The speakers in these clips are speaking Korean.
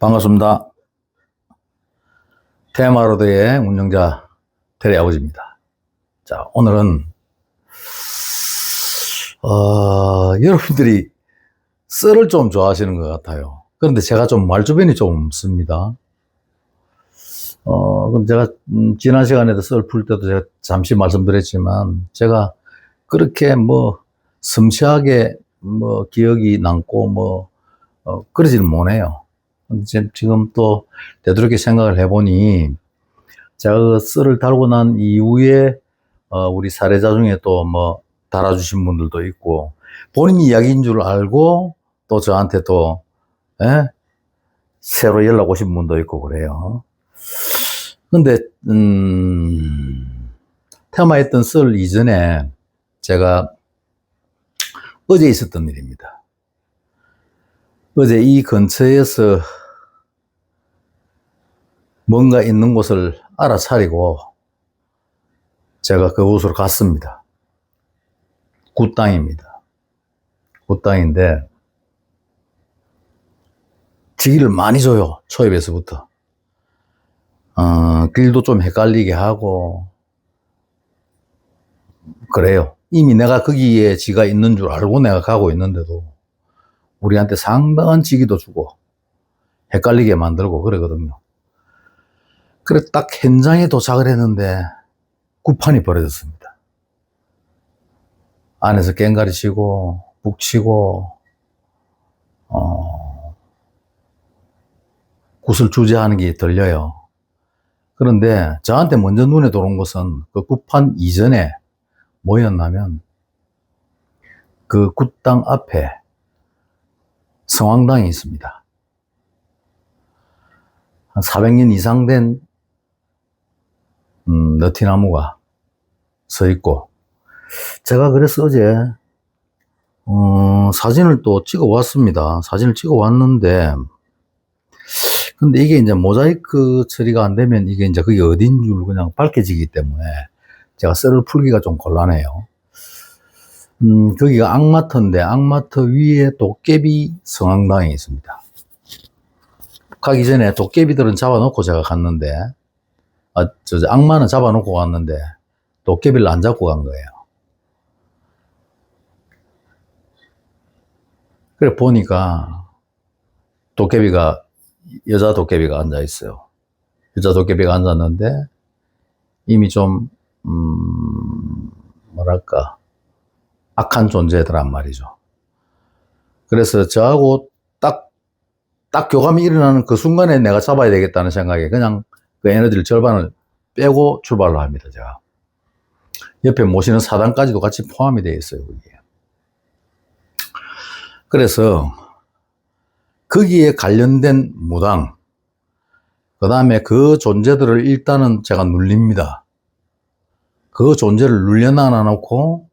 반갑습니다. 테마로드의 운영자 테리 아버지입니다. 자, 오늘은 여러분들이 썰을 좀 좋아하시는 것 같아요. 그런데 제가 좀 말주변이 좀 없습니다. 그럼 제가 지난 시간에도 썰 풀 때도 제가 잠시 말씀드렸지만 제가 그렇게 섬세하게 기억이 남고 그러지는 못해요. 지금 또 되도록이 생각을 해보니 제가 그 썰을 달고 난 이후에 우리 사례자 중에 또 달아주신 분들도 있고 본인 이야기인 줄 알고 또 저한테 또 새로 연락 오신 분도 있고 그래요. 근데 테마했던 썰 이전에 제가 어제 있었던 일입니다. 어제 이 근처에서 뭔가 있는 곳을 알아차리고 제가 그곳으로 갔습니다. 굿땅입니다. 굿땅인데 지기를 많이 줘요. 초입에서부터. 길도 좀 헷갈리게 하고 그래요. 이미 내가 거기에 지가 있는 줄 알고 내가 가고 있는데도 우리한테 상당한 지기도 주고 헷갈리게 만들고 그러거든요. 그래 딱 현장에 도착을 했는데 굿판이 벌어졌습니다. 안에서 깽가리 치고 북치고 굿을 주재하는 게 들려요. 그런데 저한테 먼저 눈에 들어온 것은 그 굿판 이전에 뭐였냐면 그 굿땅 앞에 성황당이 있습니다. 한 400년 이상 된 너티나무가 서 있고 제가 그래서 어제 사진을 또 찍어 왔습니다. 사진을 찍어 왔는데 근데 이게 이제 모자이크 처리가 안 되면 이게 이제 그게 어딘 줄 그냥 밝혀지기 때문에 제가 썰을 풀기가 좀 곤란해요. 거기가 앙마터인데 앙마터 위에 도깨비 성황당이 있습니다. 가기 전에 도깨비들은 잡아놓고 제가 갔는데 악마는 잡아놓고 갔는데 도깨비를 안 잡고 간 거예요. 그래 보니까 여자 도깨비가 앉아 있어요. 여자 도깨비가 앉았는데 이미 좀 뭐랄까 악한 존재더란 말이죠. 그래서 저하고 딱 교감이 일어나는 그 순간에 내가 잡아야 되겠다는 생각에 그냥 그 에너지를 절반을 빼고 출발을 합니다, 제가. 옆에 모시는 사단까지도 같이 포함이 되어 있어요, 거기에. 그래서 거기에 관련된 무당, 그 다음에 그 존재들을 일단은 제가 눌립니다. 그 존재를 눌려놔 놓고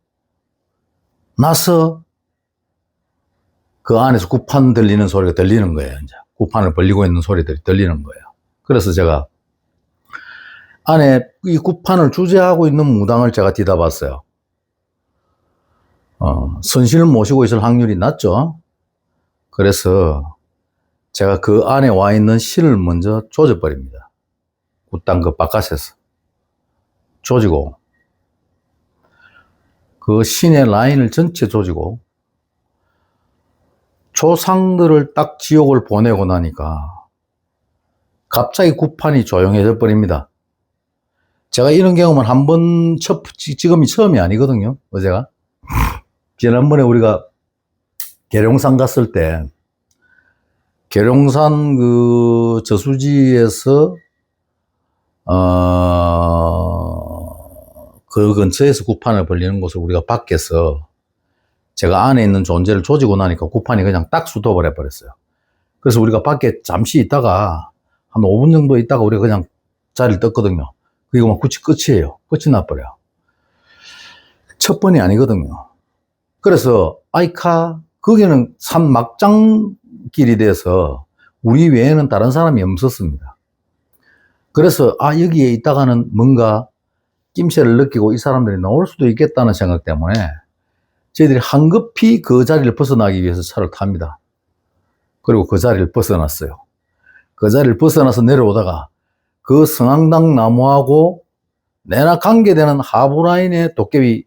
나서 그 안에서 굿판 들리는 소리가 들리는 거예요. 이제 굿판을 벌리고 있는 소리들이 들리는 거예요. 그래서 제가 안에 이 굿판을 주재하고 있는 무당을 제가 뒤다봤어요. 선신을 모시고 있을 확률이 낮죠. 그래서 제가 그 안에 와 있는 신을 먼저 조져버립니다. 굿땅 그 바깥에서 조지고 그 신의 라인을 전체 조지고 조상들을 딱 지옥을 보내고 나니까 갑자기 굿판이 조용해져 버립니다. 제가 이런 경험은 한 번 지금이 처음이 아니거든요. 어제가 지난번에 우리가 계룡산 갔을 때 계룡산 그 저수지에서 그 근처에서 굿판을 벌리는 곳을 우리가 밖에서 제가 안에 있는 존재를 조지고 나니까 굿판이 그냥 딱 쏟아버려 버렸어요. 그래서 우리가 밖에 잠시 있다가 한 5분 정도 있다가 우리가 그냥 자리를 떴거든요. 그게 막 끝이에요. 끝이 나버려. 첫 번이 아니거든요. 그래서 거기는 산 막장길이 돼서 우리 외에는 다른 사람이 없었습니다. 그래서 여기에 있다가는 뭔가 낌새를 느끼고 이 사람들이 나올 수도 있겠다는 생각 때문에 저희들이 한급히 그 자리를 벗어나기 위해서 차를 탑니다. 그리고 그 자리를 벗어났어요. 그 자리를 벗어나서 내려오다가 그 성황당 나무하고 내나 관계되는 하부라인의 도깨비를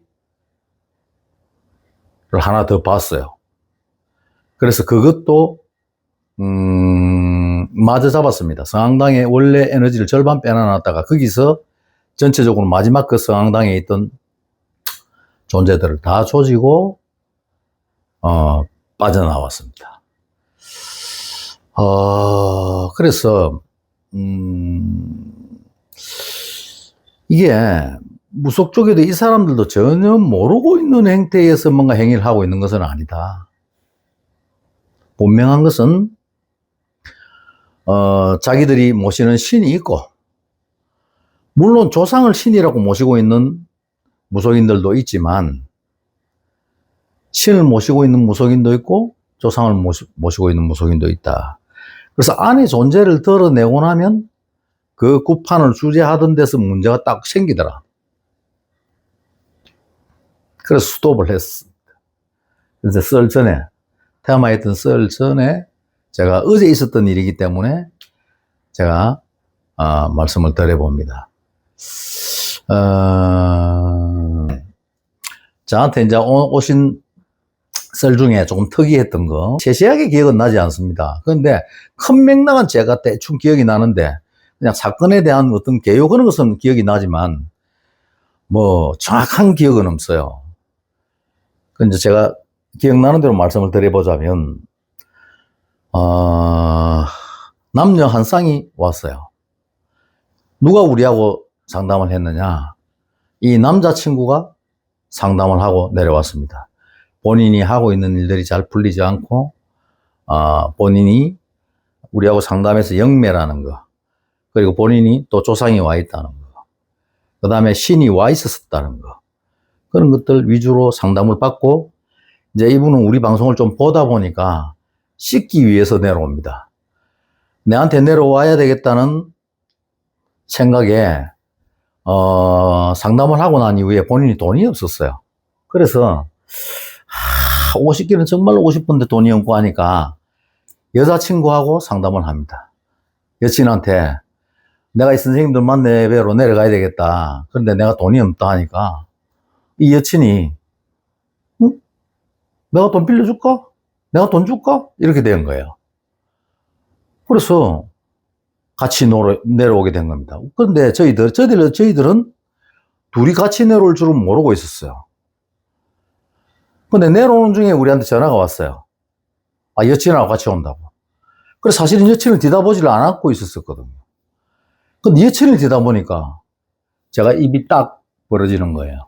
하나 더 봤어요. 그래서 그것도 마저 잡았습니다. 성황당에 원래 에너지를 절반 빼놔놨다가 거기서 전체적으로 마지막 그 성황당에 있던 존재들을 다 조지고 빠져나왔습니다. 그래서 이게 무속 쪽에도 이 사람들도 전혀 모르고 있는 행태에서 뭔가 행위를 하고 있는 것은 아니다. 분명한 것은 자기들이 모시는 신이 있고, 물론 조상을 신이라고 모시고 있는 무속인들도 있지만, 신을 모시고 있는 무속인도 있고 조상을 모시고 있는 무속인도 있다. 그래서 안의 존재를 드러내고 나면 그 구판을 주재하던 데서 문제가 딱 생기더라. 그래서 스톱을 했습니다. 그래서 썰 전에, 테마에 있던 썰 전에 제가 어제 있었던 일이기 때문에 제가 말씀을 드려봅니다. 저한테 이제 오신 썰 중에 조금 특이했던 거, 세세하게 기억은 나지 않습니다. 그런데 큰 맥락은 제가 대충 기억이 나는데, 그냥 사건에 대한 어떤 개요 그런 것은 기억이 나지만 뭐 정확한 기억은 없어요. 근데 제가 기억나는 대로 말씀을 드려보자면, 남녀 한 쌍이 왔어요. 누가 우리하고 상담을 했느냐? 이 남자친구가 상담을 하고 내려왔습니다. 본인이 하고 있는 일들이 잘 풀리지 않고, 본인이 우리하고 상담해서 영매라는 거, 그리고 본인이 또 조상이 와 있다는 거, 그 다음에 신이 와 있었다는 거, 그런 것들 위주로 상담을 받고, 이제 이분은 우리 방송을 좀 보다 보니까 씻기 위해서 내려옵니다. 내한테 내려와야 되겠다는 생각에, 상담을 하고 난 이후에 본인이 돈이 없었어요. 그래서, 오고 싶기는 정말 오고 싶은데 돈이 없고 하니까 여자친구하고 상담을 합니다. 여친한테 내가 이 선생님들 만나뵈러 내려가야 되겠다. 그런데 내가 돈이 없다 하니까 이 여친이 내가 돈 빌려줄까? 내가 돈 줄까? 이렇게 된 거예요. 그래서 같이 내려오게 된 겁니다. 그런데 저희들은 둘이 같이 내려올 줄은 모르고 있었어요. 근데 내려오는 중에 우리한테 전화가 왔어요. 여친하고 같이 온다고. 그래서 사실은 여친을 뒤다보지를 않고 있었거든요. 근데 여친을 뒤다보니까 제가 입이 딱 벌어지는 거예요.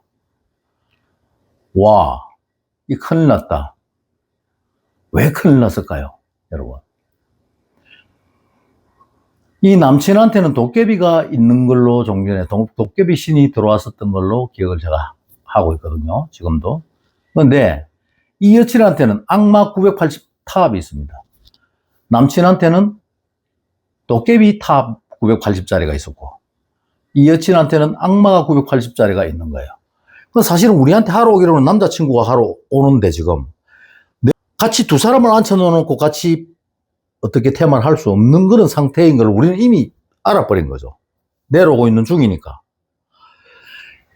와, 이 큰일 났다. 왜 큰일 났을까요, 여러분? 이 남친한테는 도깨비가 있는 걸로 종전에 도깨비 신이 들어왔었던 걸로 기억을 제가 하고 있거든요, 지금도. 그런데 이 여친한테는 악마 980 탑이 있습니다. 남친한테는 도깨비 탑 980짜리가 있었고, 이 여친한테는 악마가 980짜리가 있는 거예요. 사실은 우리한테 하러 오기로는 남자친구가 하러 오는데, 지금 같이 두 사람을 앉혀놓고 같이 어떻게 테마를 할 수 없는 그런 상태인 걸 우리는 이미 알아버린 거죠. 내려오고 있는 중이니까.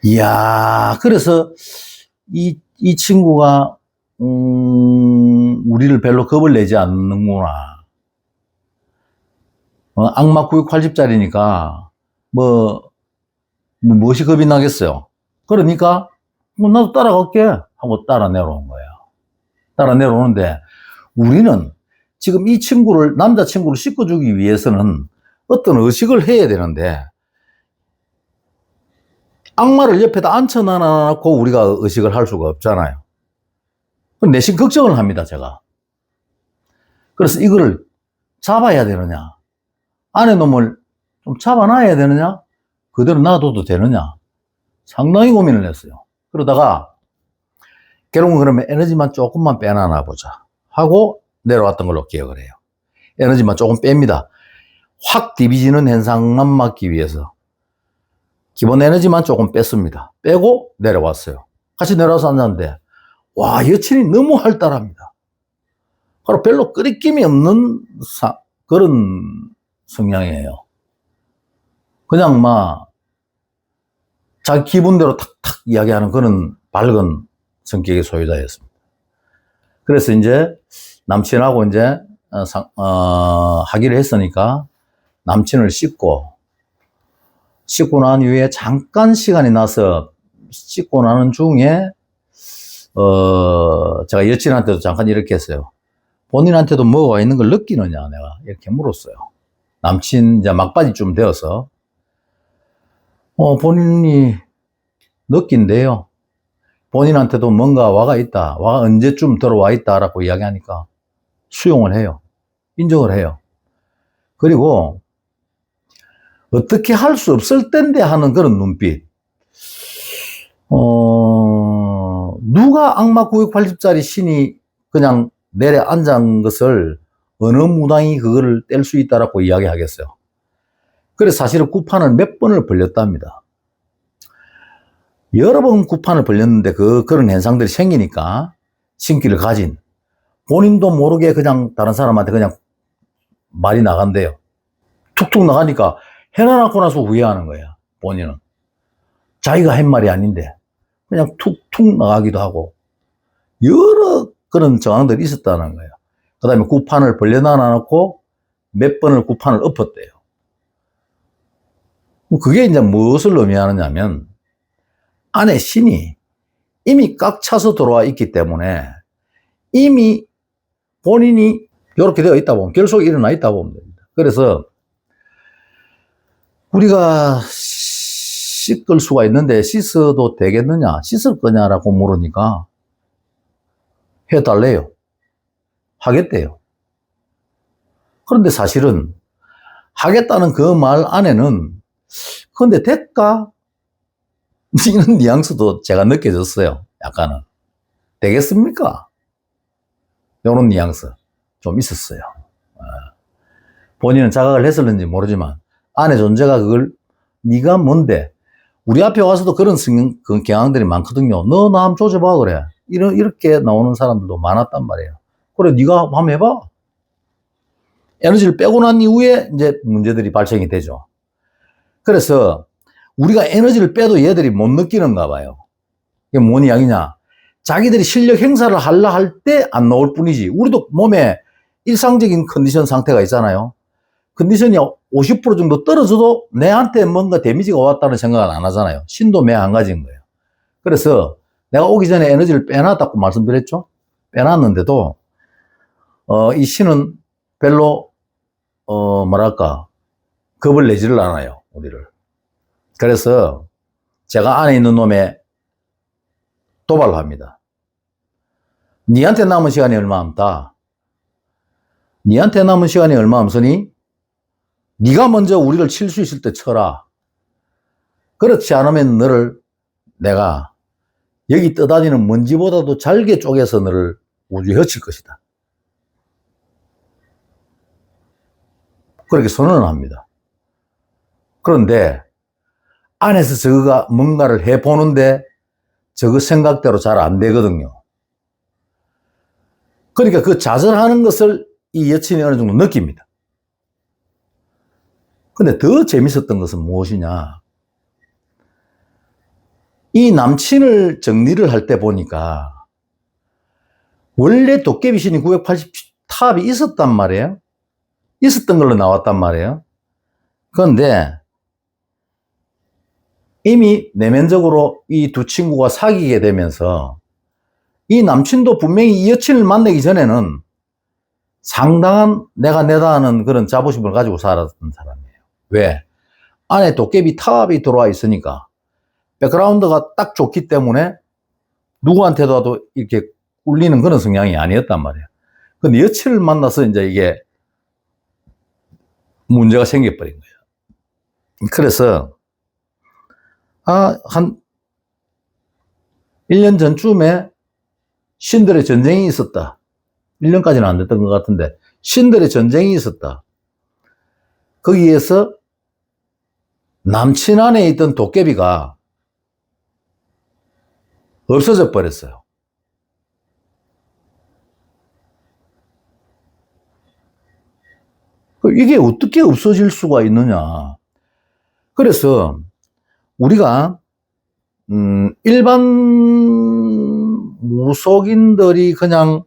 이야, 그래서 이 친구가 우리를 별로 겁을 내지 않는구나. 악마 980짜리니까 무엇이 겁이 나겠어요. 그러니까 나도 따라갈게 하고 따라 내려온 거예요. 따라 내려오는데, 우리는 지금 이 남자친구를 씻어주기 위해서는 어떤 의식을 해야 되는데, 악마를 옆에다 앉혀놔놓고 우리가 의식을 할 수가 없잖아요. 내심 걱정을 합니다, 제가. 그래서 이거를 잡아야 되느냐, 안에 놈을 좀 잡아놔야 되느냐, 그대로 놔둬도 되느냐, 상당히 고민을 했어요. 그러다가 결국은 그러면 에너지만 조금만 빼놔 보자 하고 내려왔던 걸로 기억을 해요. 에너지만 조금 뺍니다. 확 디비지는 현상만 막기 위해서 기본 에너지만 조금 뺐습니다. 빼고 내려왔어요. 같이 내려와서 앉았는데, 와, 여친이 너무 활달합니다. 바로 별로 끄리낌이 없는 그런 성향이에요. 그냥 막 자기 기분대로 탁탁 이야기하는 그런 밝은 성격의 소유자였습니다. 그래서 이제 남친하고 이제 하기로 했으니까 남친을 씻고 난 이후에 잠깐 시간이 나서 씻고 나는 중에 제가 여친한테도 잠깐 이렇게 했어요. 본인한테도 뭐가 있는 걸 느끼느냐 내가 이렇게 물었어요. 남친 이제 막바지쯤 되어서 본인이 느낀대요. 본인한테도 뭔가 와가 있다. 와가 언제쯤 들어와 있다라고 이야기하니까 수용을 해요. 인정을 해요. 그리고 어떻게 할 수 없을 텐데 하는 그런 눈빛. 누가 악마 980짜리 신이 그냥 내려앉은 것을 어느 무당이 그거를 뗄 수 있다라고 이야기하겠어요. 그래서 사실은 구판을 몇 번을 벌렸답니다. 여러 번 구판을 벌렸는데 그런 현상들이 생기니까 신기를 가진 본인도 모르게 그냥 다른 사람한테 그냥 말이 나간대요. 툭툭 나가니까 해놔놓고 나서 후회하는 거야, 본인은. 자기가 한 말이 아닌데 그냥 툭툭 나가기도 하고 여러 그런 정황들이 있었다는 거예요. 그 다음에 구판을 벌려놔놓고 몇 번을 구판을 엎었대요. 그게 이제 무엇을 의미하느냐면 안에 신이 이미 꽉 차서 들어와 있기 때문에 이미 본인이 이렇게 되어 있다 보면 결속이 일어나 있다 보면 됩니다. 그래서 우리가 씻을 수가 있는데 씻어도 되겠느냐 씻을 거냐라고 물으니까 해달래요. 하겠대요. 그런데 사실은 하겠다는 그 말 안에는 근데 될까? 이런 뉘앙스도 제가 느껴졌어요. 약간은. 되겠습니까? 이런 뉘앙스 좀 있었어요. 본인은 자각을 했을는지 모르지만 안의 존재가 그걸 네가 뭔데? 우리 앞에 와서도 그런 그 경향들이 많거든요. 너 나 한번 조져봐 그래. 이렇게 나오는 사람들도 많았단 말이에요. 그래 네가 한번 해봐. 에너지를 빼고 난 이후에 이제 문제들이 발생이 되죠. 그래서 우리가 에너지를 빼도 얘들이 못 느끼는가 봐요. 이게 뭔 이야기냐? 자기들이 실력 행사를 하려 할 때 안 나올 뿐이지. 우리도 몸에 일상적인 컨디션 상태가 있잖아요. 컨디션이 50% 정도 떨어져도 내한테 뭔가 데미지가 왔다는 생각은 안 하잖아요. 신도 매 안 가진 거예요. 그래서 내가 오기 전에 에너지를 빼놨다고 말씀드렸죠? 빼놨는데도 이 신은 별로 뭐랄까 겁을 내지를 않아요. 우리를. 그래서 제가 안에 있는 놈에 도발을 합니다. 니한테 남은 시간이 얼마 없다. 니한테 남은 시간이 얼마 없으니 네가 먼저 우리를 칠 수 있을 때 쳐라. 그렇지 않으면 너를 내가 여기 떠다니는 먼지보다도 잘게 쪼개서 너를 우주에 헤칠 것이다. 그렇게 선언을 합니다. 그런데 안에서 저거가 뭔가를 해보는데 저거 생각대로 잘 안 되거든요. 그러니까 그 좌절하는 것을 이 여친이 어느 정도 느낍니다. 근데 더 재밌었던 것은 무엇이냐? 이 남친을 정리를 할 때 보니까 원래 도깨비 신이 980 탑이 있었단 말이에요. 있었던 걸로 나왔단 말이에요. 그런데 이미 내면적으로 이 두 친구가 사귀게 되면서 이 남친도 분명히 이 여친을 만나기 전에는 상당한 내가 내다 하는 그런 자부심을 가지고 살았던 사람이에요. 왜? 안에 도깨비 탑이 들어와 있으니까 백그라운드가 딱 좋기 때문에 누구한테도 이렇게 꿀리는 그런 성향이 아니었단 말이에요. 근데 여친을 만나서 이제 이게 문제가 생겨버린 거예요. 그래서 한 1년 전쯤에 신들의 전쟁이 있었다. 1년까지는 안 됐던 것 같은데 신들의 전쟁이 있었다. 거기에서 남친 안에 있던 도깨비가 없어져 버렸어요. 이게 어떻게 없어질 수가 있느냐. 그래서 우리가 일반 무속인들이 그냥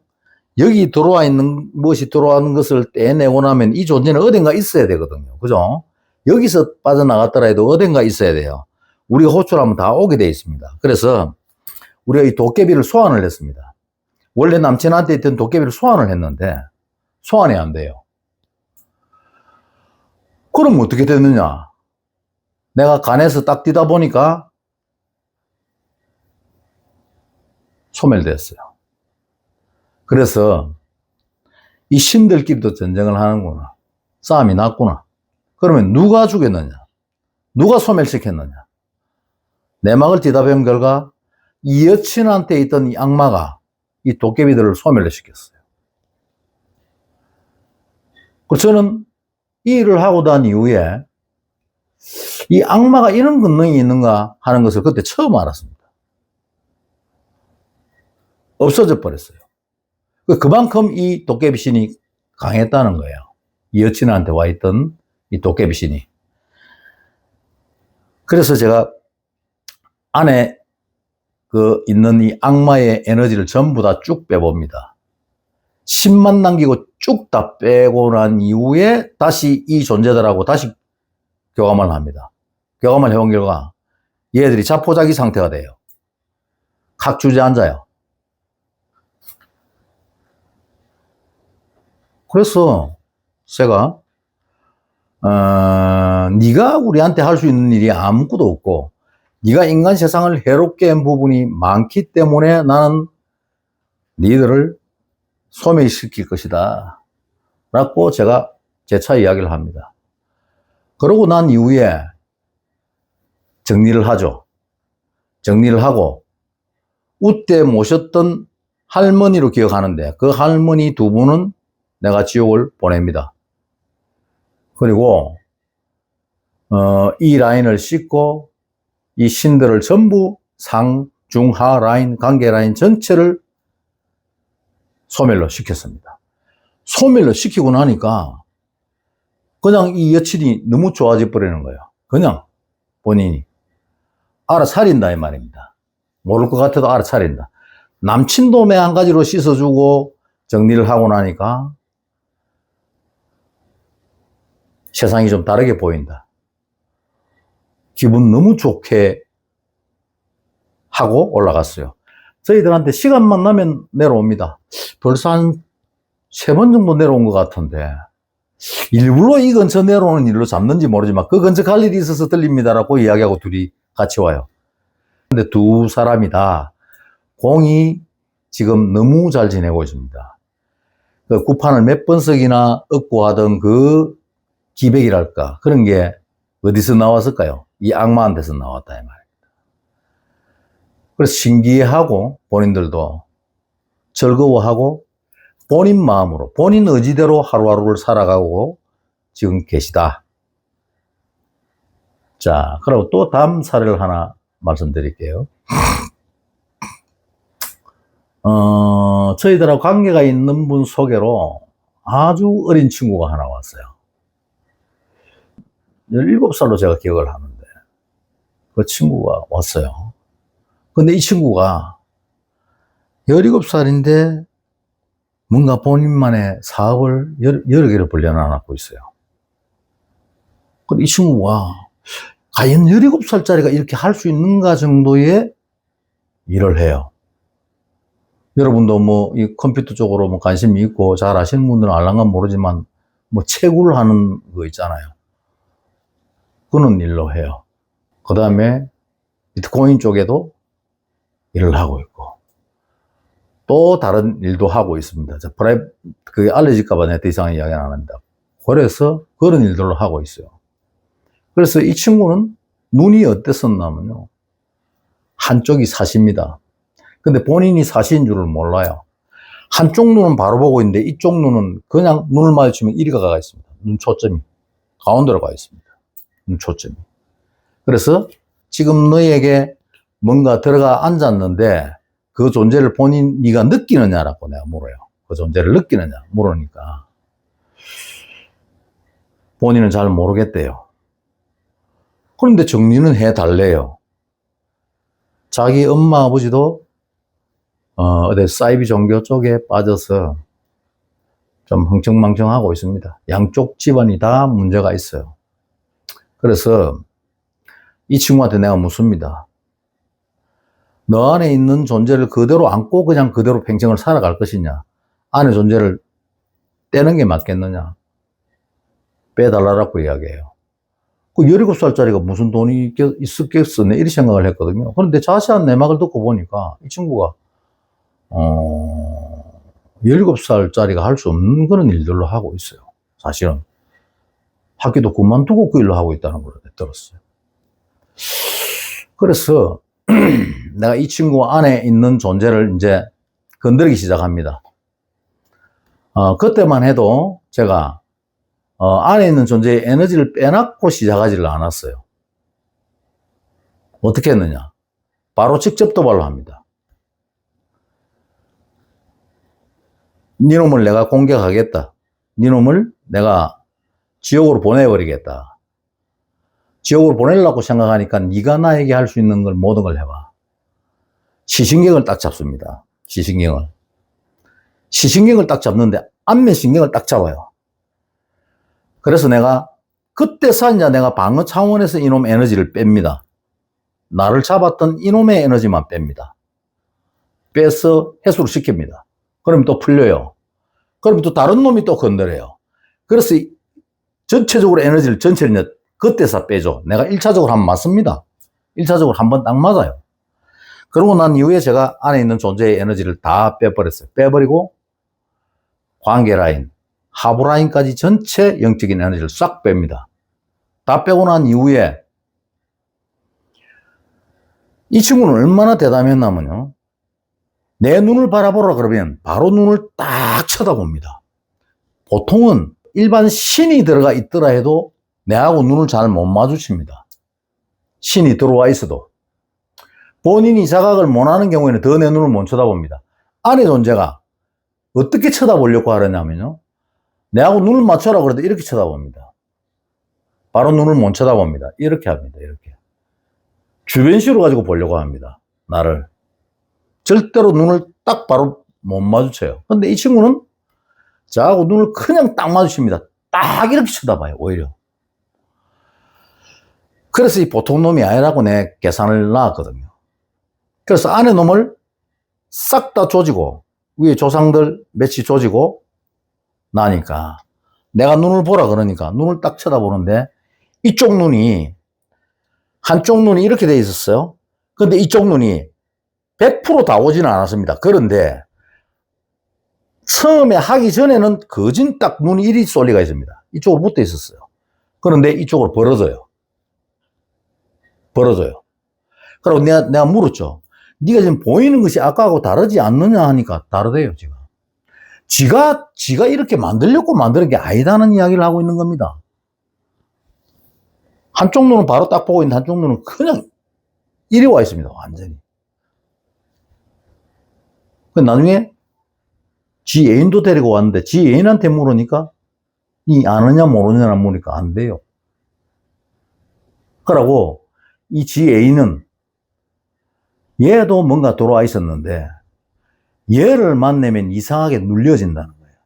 여기 들어와 있는 것이 들어오는 것을 떼내고 나면 이 존재는 어딘가 있어야 되거든요. 그죠? 여기서 빠져나갔더라 해도 어딘가 있어야 돼요. 우리가 호출하면 다 오게 돼 있습니다. 그래서 우리가 이 도깨비를 소환을 했습니다. 원래 남친한테 있던 도깨비를 소환을 했는데 소환이 안 돼요. 그럼 어떻게 됐느냐? 내가 간에서 딱 뛰다 보니까 소멸됐어요. 그래서 이 신들끼리도 전쟁을 하는구나. 싸움이 났구나. 그러면 누가 죽였느냐? 누가 소멸시켰느냐? 내막을 뒤다본 결과 이 여친한테 있던 이 악마가 이 도깨비들을 소멸시켰어요. 그래서 저는 이 일을 하고 난 이후에 이 악마가 이런 권능이 있는가 하는 것을 그때 처음 알았습니다. 없어져 버렸어요. 그만큼 이 도깨비 신이 강했다는 거예요. 이 여친한테 와 있던 이 도깨비 신이. 그래서 제가 안에 있는 이 악마의 에너지를 전부 다 쭉 빼봅니다. 10만 남기고 쭉 다 빼고 난 이후에 다시 이 존재들하고 다시 교감을 합니다. 교감을 해온 결과 얘들이 자포자기 상태가 돼요. 각 주저앉아요. 그래서 제가 네가 우리한테 할 수 있는 일이 아무것도 없고 네가 인간 세상을 해롭게 한 부분이 많기 때문에 나는 너희들을 소멸시킬 것이다 라고 제가 재차 이야기를 합니다. 그러고 난 이후에 정리를 하죠. 정리를 하고 우때 모셨던 할머니로 기억하는데 그 할머니 두 분은 내가 지옥을 보냅니다. 그리고 이 라인을 씻고 이 신들을 전부 상, 중, 하 라인, 관계 라인 전체를 소멸로 시켰습니다. 소멸로 시키고 나니까 그냥 이 여친이 너무 좋아져 버리는 거예요. 그냥 본인이 알아차린다 이 말입니다. 모를 것 같아도 알아차린다. 남친도 매 한 가지로 씻어주고 정리를 하고 나니까 세상이 좀 다르게 보인다. 기분 너무 좋게 하고 올라갔어요. 저희들한테 시간만 나면 내려옵니다. 벌써 한 3번 정도 내려온 것 같은데 일부러 이 근처 내려오는 일로 잡는지 모르지만 그 근처 갈 일이 있어서 들립니다라고 이야기하고 둘이 같이 와요. 근데 두 사람이 다 공이 지금 너무 잘 지내고 있습니다. 그 구판을 몇 번씩이나 얻고 하던 그 기백이랄까 그런 게 어디서 나왔을까요? 이 악마한테서 나왔다 이 말입니다. 그래서 신기해하고 본인들도 즐거워하고 본인 마음으로 본인 의지대로 하루하루를 살아가고 지금 계시다. 자, 그리고 또 다음 사례를 하나 말씀드릴게요. 저희들하고 관계가 있는 분 소개로 아주 어린 친구가 하나 왔어요. 17살로 제가 기억을 하는데 그 친구가 왔어요. 근데 이 친구가 17살인데 뭔가 본인만의 사업을 여러 개를 벌려놔놓고 있어요. 근데 이 친구가 과연 17살짜리가 이렇게 할 수 있는가 정도의 일을 해요. 여러분도 뭐 이 컴퓨터 쪽으로 뭐 관심이 있고 잘 아시는 분들은 알랑간 모르지만 뭐 채굴 하는 거 있잖아요. 그런 일로 해요. 그 다음에 비트코인 쪽에도 일을 하고 있고 또 다른 일도 하고 있습니다. 그게 알려질까봐 내가 더 이상 이야기는 안 합니다. 그래서 그런 일들을 하고 있어요. 그래서 이 친구는 눈이 어땠었냐면요. 한쪽이 사시입니다. 근데 본인이 사시인 줄을 몰라요. 한쪽 눈은 바로 보고 있는데 이쪽 눈은 그냥 눈을 마주치면 이리가 가 있습니다. 눈 초점이. 가운데로 가 있습니다. 눈 초점이. 그래서 지금 너에게 뭔가 들어가 앉았는데 그 존재를 네가 느끼느냐라고 내가 물어요. 그 존재를 느끼느냐 물으니까 본인은 잘 모르겠대요. 그런데 정리는 해달래요. 자기 엄마 아버지도 어디 사이비 종교 쪽에 빠져서 좀 흥청망청하고 있습니다. 양쪽 집안이 다 문제가 있어요. 그래서 이 친구한테 내가 묻습니다. 너 안에 있는 존재를 그대로 안고 그냥 그대로 평생을 살아갈 것이냐? 안의 존재를 떼는 게 맞겠느냐? 빼달라고 이야기해요. 그 17살짜리가 무슨 돈이 있었겠어? 내 이렇게 생각을 했거든요. 그런데 자세한 내막을 듣고 보니까 이 친구가 17살짜리가 할 수 없는 그런 일들로 하고 있어요. 사실은. 학교도 그만두고 그 일로 하고 있다는 걸 들었어요. 그래서 내가 이 친구 안에 있는 존재를 이제 건드리기 시작합니다. 그때만 해도 제가 안에 있는 존재의 에너지를 빼놨고 시작하지를 않았어요. 어떻게 했느냐? 바로 직접 도발로 합니다. 니놈을 내가 공격하겠다. 니놈을 내가 지옥으로 보내버리겠다. 지옥으로 보내려고 생각하니까 네가 나에게 할 수 있는 걸 모든 걸 해봐. 시신경을 딱 잡습니다. 시신경을 딱 잡는데 안면신경을 딱 잡아요. 그래서 내가 그때서 이제 내가 방어 차원에서 이놈 에너지를 뺍니다. 나를 잡았던 이놈의 에너지만 뺍니다. 빼서 해소를 시킵니다. 그럼 또 풀려요. 그럼 또 다른 놈이 또 건드려요. 그래서 전체적으로 에너지를 전체를 그때서 빼죠. 내가 1차적으로 한번 맞습니다. 1차적으로 한번 딱 맞아요. 그러고 난 이후에 제가 안에 있는 존재의 에너지를 다 빼버렸어요. 빼버리고 관계 라인, 하부 라인까지 전체 영적인 에너지를 싹 뺍니다. 다 빼고 난 이후에 이 친구는 얼마나 대담했냐면요. 내 눈을 바라보라 그러면 바로 눈을 딱 쳐다봅니다. 보통은 일반 신이 들어가 있더라 해도 내하고 눈을 잘 못 마주칩니다. 신이 들어와 있어도. 본인이 자각을 못하는 경우에는 더 내 눈을 못 쳐다봅니다. 안의 존재가 어떻게 쳐다보려고 하느냐면요. 내하고 눈을 맞춰라 그래도 이렇게 쳐다봅니다. 바로 눈을 못 쳐다봅니다. 이렇게 합니다. 이렇게. 주변시로 가지고 보려고 합니다. 나를. 절대로 눈을 딱 바로 못 마주쳐요. 근데 이 친구는 저하고 눈을 그냥 딱 마주칩니다. 딱 이렇게 쳐다봐요. 오히려. 그래서 이 보통 놈이 아니라고 내 계산을 나왔거든요. 그래서 안에 놈을 싹 다 조지고 위에 조상들 몇이 조지고 나니까 내가 눈을 보라 그러니까 눈을 딱 쳐다보는데 이쪽 눈이 한쪽 눈이 이렇게 돼 있었어요. 근데 이쪽 눈이 100% 다 오지는 않았습니다. 그런데 처음에 하기 전에는 거진 딱 눈이 이리 쏠리가 있습니다. 이쪽으로 붙어 있었어요. 그런데 이쪽으로 벌어져요. 그리고 내가 물었죠. 네가 지금 보이는 것이 아까하고 다르지 않느냐 하니까 다르대요, 지금. 지가 이렇게 만들려고 만드는 게 아니다는 이야기를 하고 있는 겁니다. 한쪽 눈은 바로 딱 보고 있는데 한쪽 눈은 그냥 이리 와 있습니다, 완전히. 나중에 지 애인도 데리고 왔는데 지 애인한테 물으니까 니 아느냐 모르냐나 물으니까 안 돼요. 그러고 이 지 애인은 얘도 뭔가 들어와 있었는데 얘를 만나면 이상하게 눌려진다는 거예요.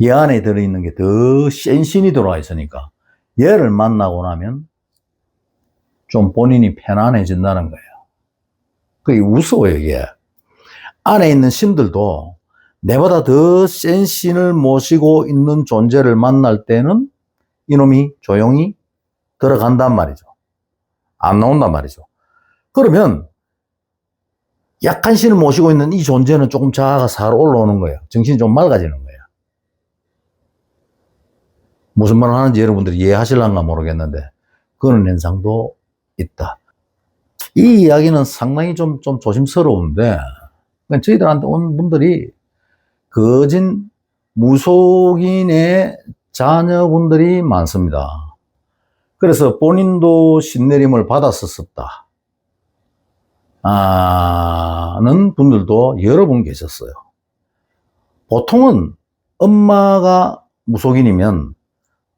얘 안에 들어있는 게 더 센 신이 들어와 있으니까 얘를 만나고 나면 좀 본인이 편안해진다는 거예요. 그게 우스워요, 이게. 안에 있는 신들도 내보다 더 센 신을 모시고 있는 존재를 만날 때는 이놈이 조용히 들어간단 말이죠. 안 나온단 말이죠. 그러면 약한 신을 모시고 있는 이 존재는 조금 자아가 살 올라오는 거예요. 정신이 좀 맑아지는 거예요. 무슨 말을 하는지 여러분들이 이해하실란가 모르겠는데 그런 현상도 있다. 이 이야기는 상당히 좀 조심스러운데 저희들한테 온 분들이 거진 무속인의 자녀분들이 많습니다. 그래서 본인도 신내림을 받았었다. 는 분들도 여러 분 계셨어요. 보통은 엄마가 무속인이면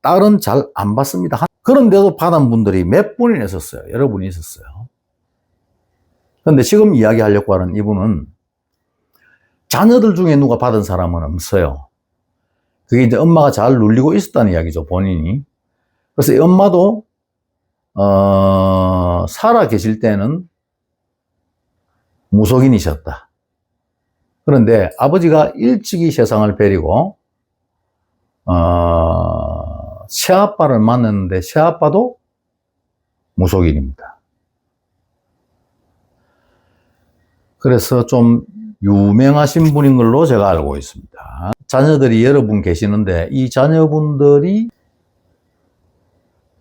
딸은 잘 안 받습니다. 그런데도 받은 분들이 몇 분이나 있었어요. 여러 분이 있었어요. 그런데 지금 이야기하려고 하는 이분은 자녀들 중에 누가 받은 사람은 없어요. 그게 이제 엄마가 잘 눌리고 있었다는 이야기죠, 본인이. 그래서 이 엄마도, 살아 계실 때는 무속인이셨다. 그런데 아버지가 일찍이 세상을 버리고, 새아빠를 만났는데 새아빠도 무속인입니다. 그래서 좀 유명하신 분인 걸로 제가 알고 있습니다. 자녀들이 여러분 계시는데 이 자녀분들이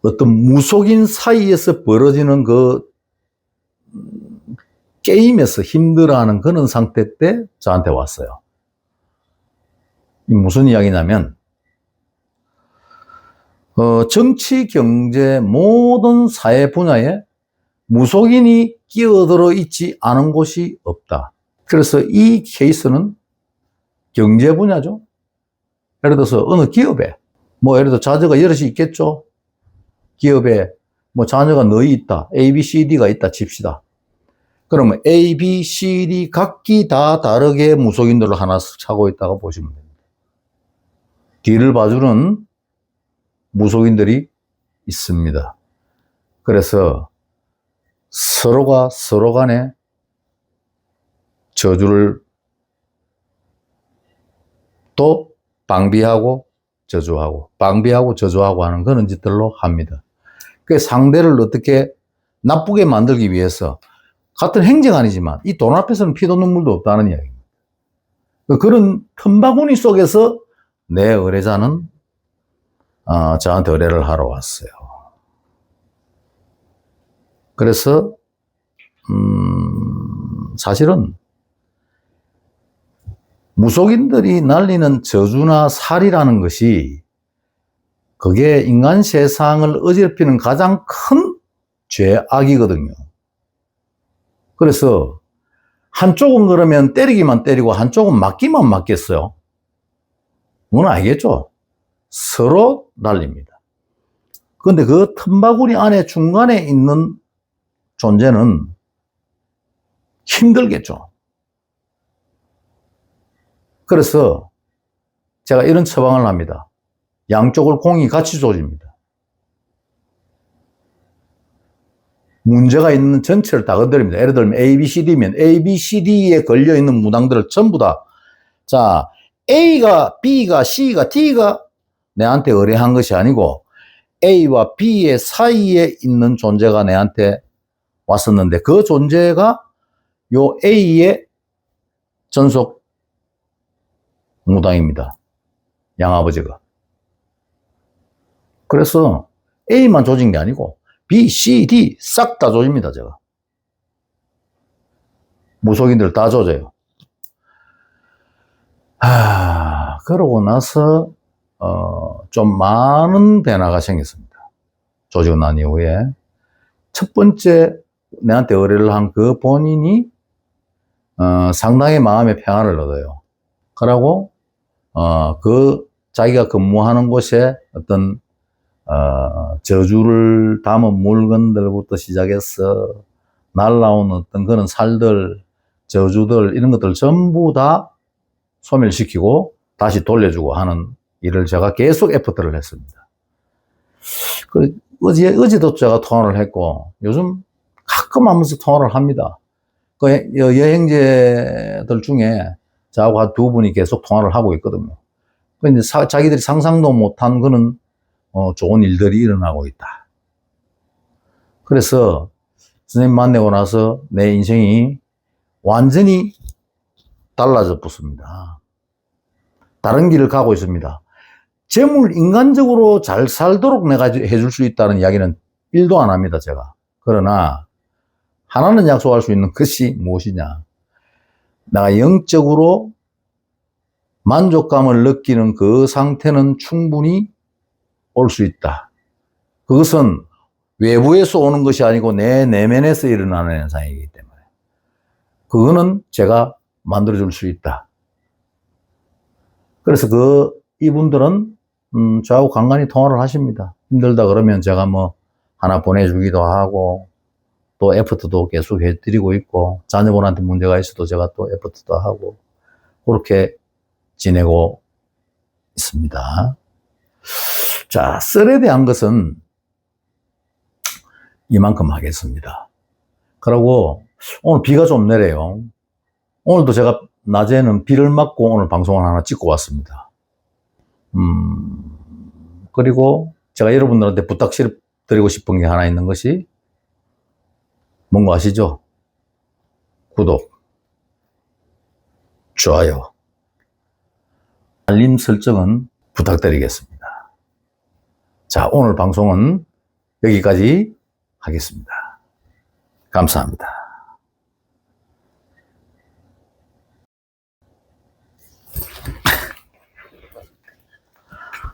어떤 무속인 사이에서 벌어지는 그 게임에서 힘들어하는 그런 상태 때 저한테 왔어요. 무슨 이야기냐면 정치, 경제 모든 사회 분야에 무속인이 끼어들어 있지 않은 곳이 없다. 그래서 이 케이스는 경제 분야죠. 예를 들어서 어느 기업에 예를 들어 자녀가 여럿이 있겠죠. 기업에 자녀가 너희 있다. A, B, C, D가 있다 칩시다. 그러면 A, B, C, D 각기 다 다르게 무속인들을 하나씩 차고 있다고 보시면 됩니다. 뒤를 봐주는 무속인들이 있습니다. 그래서 서로가 서로 간에 저주를 또 방비하고 저주하고 방비하고 저주하고 하는 그런 짓들로 합니다. 그 상대를 어떻게 나쁘게 만들기 위해서 같은 행정 아니지만 이 돈 앞에서는 피도 눈물도 없다는 이야기입니다. 그런 틈바구니 속에서 내 의뢰자는 저한테 의뢰를 하러 왔어요. 그래서 사실은 무속인들이 날리는 저주나 살이라는 것이 그게 인간 세상을 어지럽히는 가장 큰 죄악이거든요. 그래서 한쪽은 그러면 때리기만 때리고 한쪽은 맞기만 맞겠어요? 그건 알겠죠? 서로 날립니다. 그런데 그 틈바구니 안에 중간에 있는 존재는 힘들겠죠. 그래서 제가 이런 처방을 합니다. 양쪽을 공이 같이 조집니다. 문제가 있는 전체를 다 건드립니다. 예를 들면 A, B, C, D면 A, B, C, D에 걸려있는 무당들을 전부 다 자, A가, B가, C가, D가 내한테 의뢰한 것이 아니고 A와 B의 사이에 있는 존재가 내한테 왔었는데 그 존재가 요 A의 전속 무당입니다. 양아버지가. 그래서 A만 조진 게 아니고 B, C, D 싹 다 조집니다, 제가. 무속인들 다 조져요. 그러고 나서 좀 많은 변화가 생겼습니다. 조지고 난 이후에 첫 번째 내한테 의뢰를 한 그 본인이 상당히 마음의 평안을 얻어요. 그러고 그 자기가 근무하는 곳에 어떤 저주를 담은 물건들부터 시작해서 날라온 어떤 그런 살들, 저주들 이런 것들 전부 다 소멸시키고 다시 돌려주고 하는 일을 제가 계속 에포트를 했습니다. 어제도 제가 통화를 했고 요즘 가끔 하면서 통화를 합니다. 그 여행제들 중에 저하고 한 두 분이 계속 통화를 하고 있거든요. 근데 자기들이 상상도 못한 그런 좋은 일들이 일어나고 있다. 그래서 선생님 만나고 나서 내 인생이 완전히 달라져 붙습니다. 다른 길을 가고 있습니다. 재물 인간적으로 잘 살도록 내가 해줄 수 있다는 이야기는 1도 안 합니다, 제가. 그러나 하나는 약속할 수 있는 것이 무엇이냐. 내가 영적으로 만족감을 느끼는 그 상태는 충분히 올 수 있다. 그것은 외부에서 오는 것이 아니고 내 내면에서 일어나는 현상이기 때문에 그거는 제가 만들어줄 수 있다. 그래서 이분들은 저하고 간간히 통화를 하십니다. 힘들다 그러면 제가 뭐 하나 보내주기도 하고, 또 애프터도 계속 해드리고 있고, 자녀분한테 문제가 있어도 제가 또 애프터도 하고, 그렇게 지내고 있습니다. 자, 썰에 대한 것은 이만큼 하겠습니다. 그리고 오늘 비가 좀 내려요. 오늘도 제가 낮에는 비를 맞고 오늘 방송을 하나 찍고 왔습니다. 그리고 제가 여러분들한테 부탁드리고 싶은 게 하나 있는 것이 뭔가 아시죠? 구독, 좋아요, 알림 설정은 부탁드리겠습니다. 자, 오늘 방송은 여기까지 하겠습니다. 감사합니다.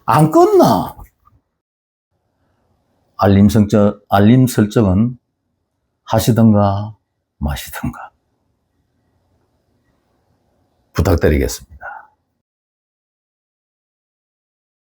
안 끝나. 알림 설정은 하시던가 마시던가 부탁드리겠습니다.